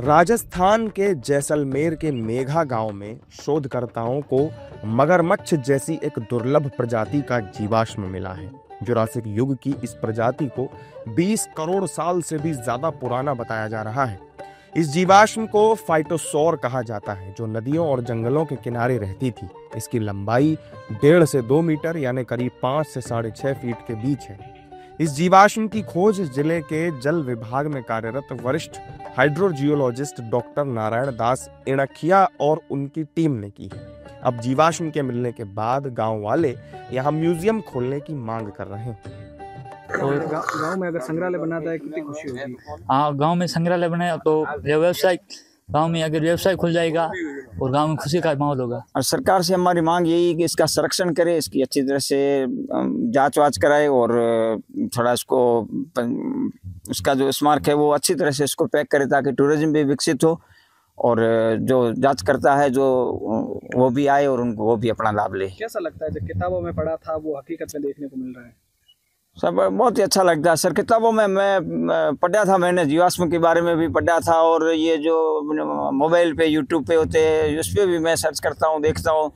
राजस्थान के जैसलमेर के मेघा गांव में शोधकर्ताओं को मगरमच्छ जैसी एक दुर्लभ प्रजाति का जीवाश्म मिला है। जुरासिक युग की इस प्रजाति को 20 करोड़ साल से भी ज्यादा पुराना बताया जा रहा है। इस जीवाश्म को फाइटोसौर कहा जाता है, जो नदियों और जंगलों के किनारे रहती थी। इसकी लंबाई 1.5 से 2 मीटर यानी करीब 5 से 6.5 फीट के बीच है। इस जीवाश्म की खोज जिले के जल विभाग में कार्यरत वरिष्ठ हाइड्रोजियोलॉजिस्ट डॉक्टर नारायण दास इणखिया और उनकी टीम ने की है। अब जीवाश्म के मिलने के बाद गांव वाले यहां म्यूजियम खोलने की मांग कर रहे हैं। और गांव में अगर संग्रहालय बनाता है कितनी खुशी होगी। हाँ, गांव में संग्रहालय बने तो व्यवसाय, गांव में अगर व्यवसाय खुल जाएगा और गांव में खुशी का माहौल होगा। और सरकार से हमारी मांग यही है कि इसका संरक्षण करे, इसकी अच्छी तरह से जांच वाच कराए और थोड़ा इसको उसका जो स्मारक है वो अच्छी तरह से इसको पैक करे ताकि टूरिज्म भी विकसित हो और जो जांच करता है जो वो भी आए और उनको वो भी अपना लाभ ले। कैसा लगता है, जब किताबों में पढ़ा था वो हकीकत में देखने को मिल रहा है? सब बहुत ही अच्छा लगता है सर। किताबों में मैं पढ़ा था, मैंने जीवाश्म के बारे में भी पढ़ा था और ये जो मोबाइल पे यूट्यूब पे होते हैं उस पर भी मैं सर्च करता हूँ, देखता हूँ।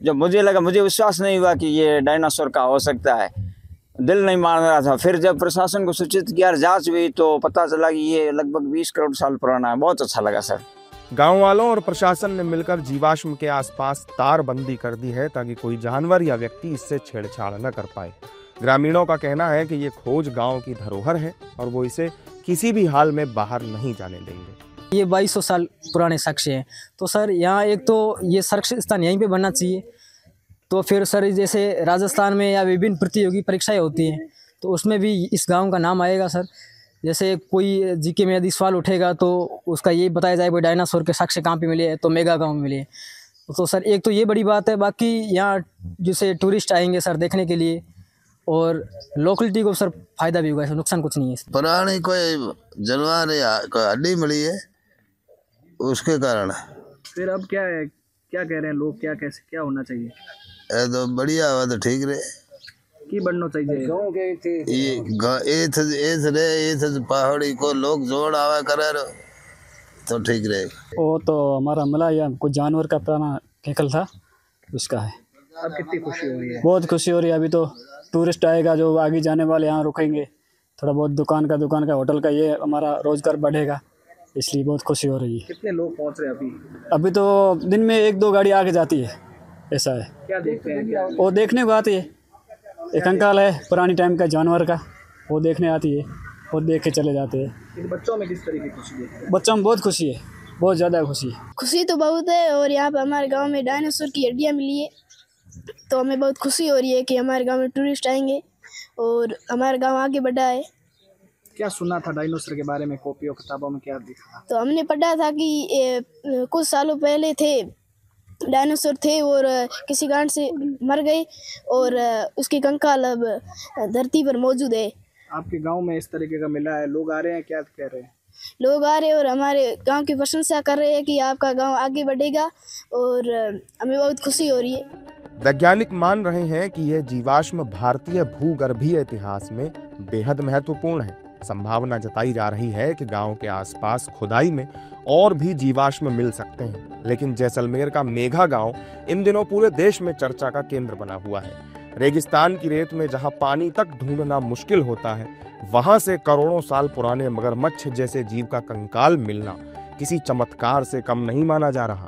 जब मुझे लगा, मुझे विश्वास नहीं हुआ कि ये डायनासोर का हो सकता है, दिल नहीं मान रहा था। फिर जब प्रशासन को सूचित किया, जांच हुई तो पता चला कि ये लगभग 20 करोड़ साल पुराना है। बहुत अच्छा लगा सर। गांव वालों और प्रशासन ने मिलकर जीवाश्म के आसपास तारबंदी कर दी है ताकि कोई जानवर या व्यक्ति इससे छेड़छाड़ न कर पाए। ग्रामीणों का कहना है कि ये खोज गांव की धरोहर है और वो इसे किसी भी हाल में बाहर नहीं जाने देंगे। ये 2200 साल पुराने साक्ष्य हैं, तो सर यहाँ एक तो ये संरक्षित स्थान यहीं पे बनना चाहिए। तो फिर सर जैसे राजस्थान में या विभिन्न प्रतियोगी परीक्षाएं होती हैं तो उसमें भी इस गांव का नाम आएगा सर। जैसे कोई जीके में यदि सवाल उठेगा तो उसका ये बताया जाए भाई डायनासोर के साक्ष्य कहाँ पे मिले हैं, तो मेघा गाँव में मिले हैं। तो सर एक तो ये बड़ी बात है। बाकी यहाँ जैसे टूरिस्ट आएंगे सर देखने के लिए और लोकलिटी को सर फायदा भी होगा, नुकसान कुछ नहीं है। पुरानी कोई जानवर या कोई हड्डी मिली है उसके कारण। फिर अब क्या है, क्या कह रहे हैं लोग, क्या कैसे क्या होना चाहिए? तो बढ़िया हुआ तो ठीक रहे की बनना चाहिए। ये पहाड़ी को लोग जोड़ आवा करे तो ठीक रहे। वो तो हमारा मिला या कुछ जानवर का पुराना केकल था उसका है। अब कितनी खुशी हो रही है? बहुत खुशी हो रही है। अभी तो टूरिस्ट आएगा, जो आगे जाने वाले यहाँ रुकेंगे, थोड़ा बहुत दुकान का होटल का ये हमारा रोजगार बढ़ेगा, इसलिए बहुत खुशी हो रही है। कितने लोग पहुँच रहे हैं अभी? अभी तो दिन में 1-2 गाड़ी आगे जाती है, ऐसा है। क्या देखते हैं? क्या वो देखने को आती है। एक अंकल है पुरानी टाइम का जानवर का, वो देखने आती है और देख के चले जाते हैं। बच्चों में किस तरह की खुशी देखते हैं? बच्चों में बहुत खुशी है, बहुत ज़्यादा खुशी है। खुशी तो बहुत है और यहाँ पर हमारे गांव में डायनासोर की हड्डियाँ मिली है तो हमें बहुत खुशी हो रही है कि हमारे गांव में टूरिस्ट आएंगे और हमारा गांव आगे बढ़ा है। क्या सुना था डायनासोर के बारे में, कॉपियों किताबों में क्या दिखा? तो हमने पढ़ा था कि कुछ सालों पहले थे डायनासोर थे और किसी कारण से मर गए और उसके कंकाल अब धरती पर मौजूद है। आपके गांव में इस तरीके का मिला है, लोग आ रहे हैं, क्या कह रहे हैं? लोग आ रहे हैं और हमारे गांव की प्रशंसा कर रहे हैं कि आपका गांव आगे बढ़ेगा और हमें बहुत खुशी हो रही है। वैज्ञानिक मान रहे हैं कि यह जीवाश्म भारतीय भूगर्भीय इतिहास में बेहद महत्वपूर्ण है। संभावना जताई जा रही है कि गांव के आसपास खुदाई में और भी जीवाश्म मिल सकते हैं, लेकिन जैसलमेर का मेघा गांव इन दिनों पूरे देश में चर्चा का केंद्र बना हुआ है। रेगिस्तान की रेत में जहां पानी तक ढूंढना मुश्किल होता है, वहां से करोड़ों साल पुराने मगरमच्छ जैसे जीव का कंकाल मिलना किसी चमत्कार से कम नहीं माना जा रहा।